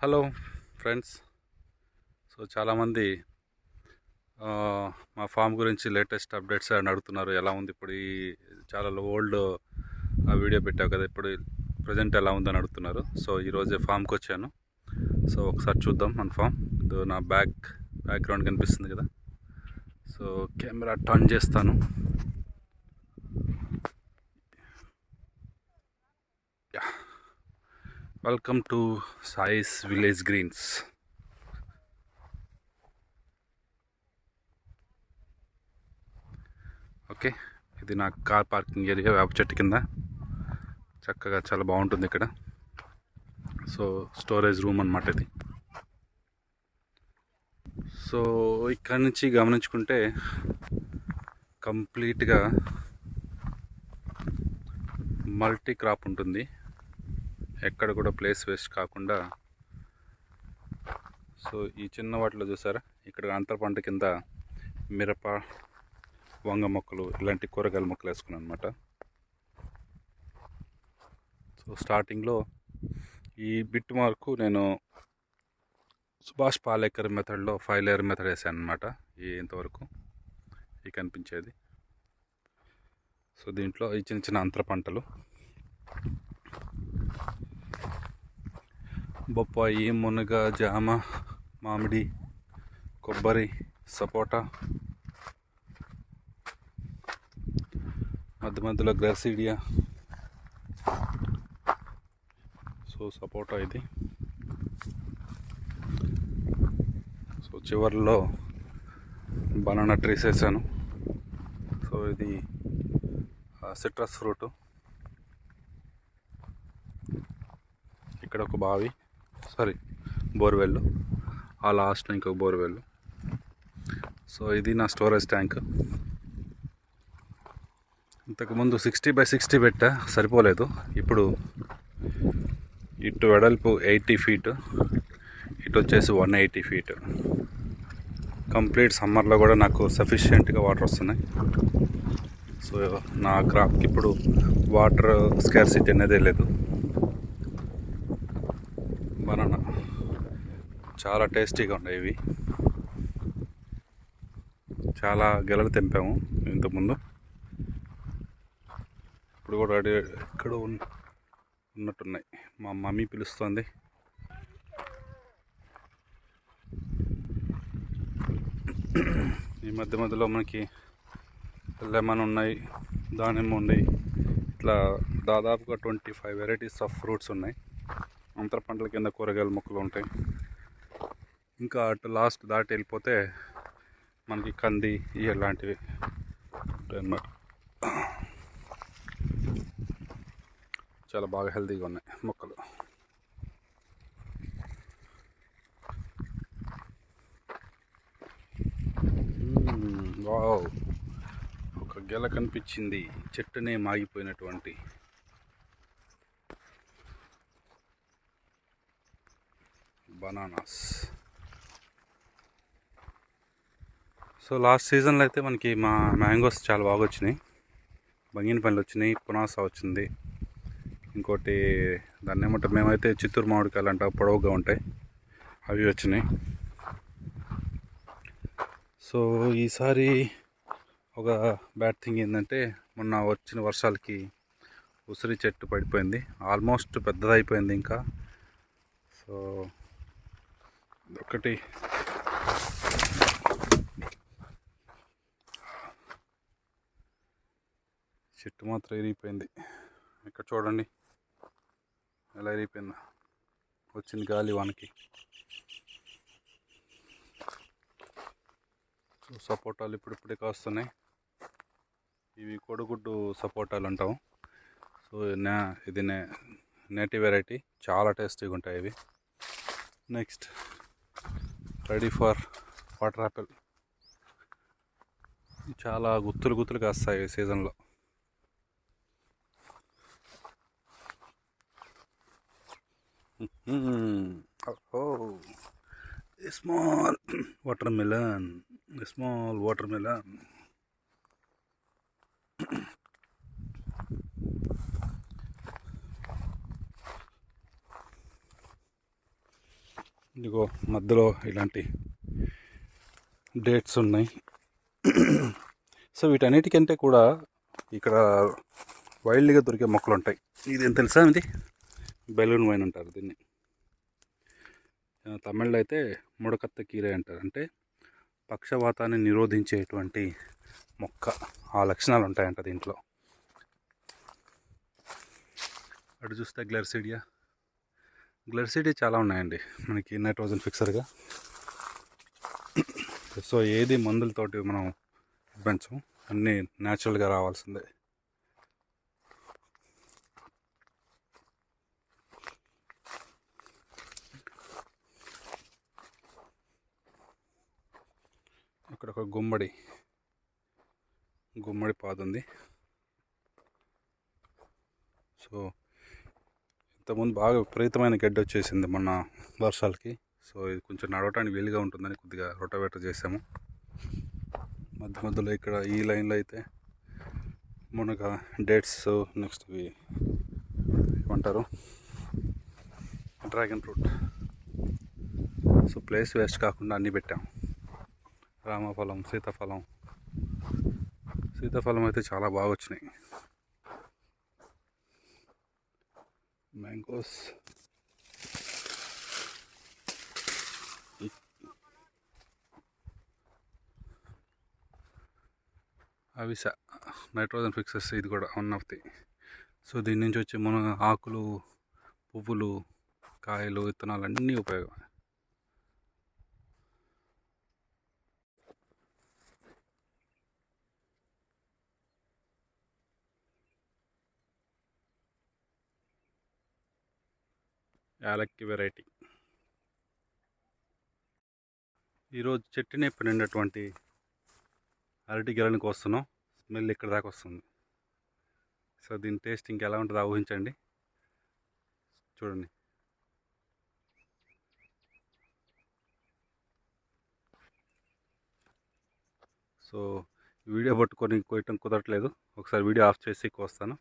Hello friends. So చాలామంది మా form గురించి లేటెస్ట్ అప్డేట్స్ అని అడుగుతున్నారు. ఎలా ఉంది ఇప్పుడు, ఈ చాలా ఓల్డ్ వీడియో పెట్టావు కదా, ఇప్పుడు ప్రజెంట్ ఎలా ఉందని అడుగుతున్నారు. సో ఈరోజే ఫామ్కి వచ్చాను. సో ఒకసారి చూద్దాం మన ఫామ్. నా బ్యాక్గ్రౌండ్ కనిపిస్తుంది కదా. సో కెమెరా టర్న్ చేస్తాను. Welcome to Sai's village greens. Okay, ఇది నా కార్ పార్కింగ్ ఏరియా, వేప చెట్టు కింద చక్కగా చాలా బాగుంటుంది ఇక్కడ. సో స్టోరేజ్ రూమ్ అన్నమాట ఇది. సో ఇక్కడ నుంచి గమనించుకుంటే కంప్లీట్గా మల్టీ క్రాప్ ఉంటుంది. ఎక్కడ కూడా ప్లేస్ వేస్ట్ కాకుండా. సో ఈ చిన్న వాటిలో చూసారా, ఇక్కడ అంతర పంట కింద మిరప, వంగ మొక్కలు, ఇలాంటి కూరగాయల మొక్కలు వేసుకున్నాను అనమాట. సో స్టార్టింగ్లో ఈ బిట్ మార్కు నేను సుభాష్ పాలేకర్ మెథడ్లో 5 లేయర్ మెథడ్ వేసాను అనమాట. ఇంతవరకు ఈ కనిపించేది. సో దీంట్లో ఈ చిన్న చిన్న అంతర పంటలు బొప్పాయి, మునగ, జామ, మామిడి, కొబ్బరి, సపోటా, మధ్య మధ్యలో గ్రాసిడియా. సో సపోటా ఇది. సో చివర్లో బనానా ట్రీస్ వేసాను. సో ఇది సిట్రస్ ఫ్రూట్. ఇక్కడ ఒక బావి, బోర్వెల్, ఆ లాస్ట్లో ఇంకొక బోర్వెల్. సో ఇది నా స్టోరేజ్ ట్యాంక్. ఇంతకుముందు 60x60 పెట్టా, సరిపోలేదు. ఇప్పుడు ఇటు వెడల్పు 80 ఫీట్, ఇటు వచ్చేసి 180 ఫీట్. కంప్లీట్ సమ్మర్లో కూడా నాకు సఫిషియెంట్గా వాటర్ వస్తున్నాయి. సో నా క్రాప్కి ఇప్పుడు వాటర్ స్కార్సిటీ అనేది లేదు. బనానా చాలా టేస్టీగా ఉన్నాయి. ఇవి చాలా గెలలు తెంపాము ఇంతకుముందు. ఇప్పుడు కూడా ఎక్కడ ఉన్నట్టున్నాయి. మా మమ్మీ పిలుస్తుంది. ఈ మధ్య మధ్యలో మనకి లెమన్ ఉన్నాయి, దానిమ్మ ఉన్నాయి. ఇట్లా దాదాపుగా 25 వెరైటీస్ ఆఫ్ ఫ్రూట్స్ ఉన్నాయి. అంతర పంటల కింద కూరగాయల మొక్కలు ఉంటాయి. ఇంకా అటు లాస్ట్ దాటి వెళ్ళిపోతే మనకి కంది ఇలాంటివి ఉంటాయి అన్నమాట. చాలా బాగా హెల్తీగా ఉన్నాయి మొక్కలు. వావ్, ఒక గెల కనిపించింది. చెట్టునే మాగిపోయినటువంటి. బనానాస్. సో లాస్ట్ సీజన్లో అయితే మనకి మా మ్యాంగోస్ చాలా బాగా వచ్చినాయి. బంగినపల్లి వచ్చినాయి, పునాస వచ్చింది. ఇంకోటి దాన్ని ఏమంటారు, మేమైతే చిత్తూరు మామిడికాయలు అంట, పొడవుగా ఉంటాయి, అవి వచ్చినాయి. సో ఈసారి ఒక బ్యాడ్ థింగ్ ఏంటంటే, మొన్న వచ్చిన వర్షాలకి ఉసిరి చెట్టు పడిపోయింది. ఆల్మోస్ట్ పెద్దదైపోయింది ఇంకా. సో ఒకటి చెట్టు మాత్రం ఇరిగిపోయింది. ఇక్కడ చూడండి ఎలా ఇరిగిపోయిందో. వచ్చింది గాలి వానకి. సో సపోటాలు ఇప్పుడిప్పుడే కాస్తున్నాయి. ఇవి కొడుగుడ్డు సపోటాలు అంటాం. సో ఇది నేటివ్ వెరైటీ, చాలా టేస్టీగా ఉంటాయి ఇవి. Next ready for water Apple. చాలా గుత్తులు కాస్తాయి ఈ సీజన్లో. Small water melon. ఇదిగో మధ్యలో ఇలాంటి డేట్స్ ఉన్నాయి. సో వీటన్నిటికంటే కూడా ఇక్కడ వైల్డ్గా దొరికే మొక్కలు ఉంటాయి. ఇది తెలుసా, ఇది బెలూన్ వైన్ అంటారు దీన్ని. తమిళ్లో అయితే ముడకత్త కీరే అంటారు. అంటే పక్షవాతాన్ని నిరోధించేటువంటి మొక్క. ఆ లక్షణాలు ఉంటాయంట దీంట్లో. అటు చూస్తే గ్లర్సిడియా చాలా ఉన్నాయండి మనకి నైట్రోజన్ ఫిక్సర్గా. సో ఏది మందులతోటి మనం పెంచం, అన్నీ న్యాచురల్గా రావాల్సిందే. అక్కడ ఒక గుమ్మడి పాదు ఉంది. సో ఇంతకుముందు బాగా విపరీతమైన గడ్డి వచ్చేసింది మొన్న వర్షాలకి. సో ఇది కొంచెం నడవటానికి వీలుగా ఉంటుందని కొద్దిగా రొటవేటర్ చేసాము. మధ్యలో ఇక్కడ ఈ లైన్లో అయితే మునగ, డేట్స్, నెక్స్ట్ ఇవి ఏమంటారు, dragon fruit. So place waste కాకుండా అన్నీ పెట్టాం. రామఫలం, సీతాఫలం అయితే చాలా బాగా వచ్చినాయి. మ్యాంగోస్, అవిస, నైట్రోజన్ ఫిక్సెస్, ఇది కూడా వన్ ఆఫ్ ది. సో దీని నుంచి వచ్చే మునగ ఆకులు, పువ్వులు, కాయలు, విత్తనాలు అన్నీ ఉపయోగం. యాలక్కి వెరైటీ. ఈరోజు చెట్టునే పడినటువంటి అరటి గెలని కోస్తున్నాం. స్మెల్ ఇక్కడ దాకా వస్తుంది. సో దీని టేస్ట్ ఇంకెలా ఉంటుందో ఊహించండి, చూడండి. సో వీడియో పట్టుకొని కోయటం కుదరట్లేదు. ఒకసారి వీడియో ఆఫ్ చేసి కోస్తాను.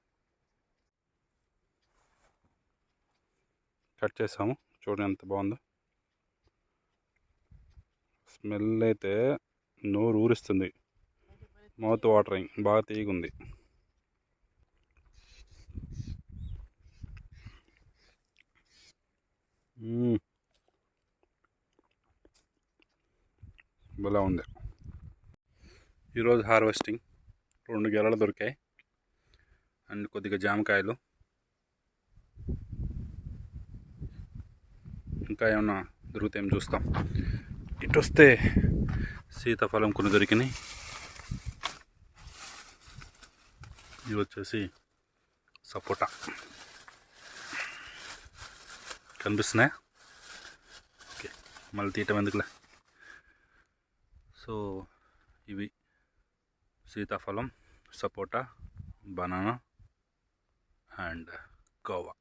కట్ చేసాము, చూడండి ఎంత బాగుందో. స్మెల్ అయితే నోరు ఊరిస్తుంది, మౌత్ వాటరింగ్, బాగా తీగుంది. భలే ఉంది. ఈరోజు హార్వెస్టింగ్ 2 గెలలు దొరికాయి అండ్ కొద్దిగా జామకాయలు. ఇంకా ఏమన్నా దొరుకుతాయేమో చూస్తాం. ఇటు వస్తే సీతాఫలం కొన్ని దొరికినాయి. ఇవి వచ్చేసి సపోటా కనిపిస్తున్నాయా? ఓకే, మళ్ళీ తీయటం ఎందుకులే. సో ఇవి సీతాఫలం, సపోటా, బనానా అండ్ గోవా.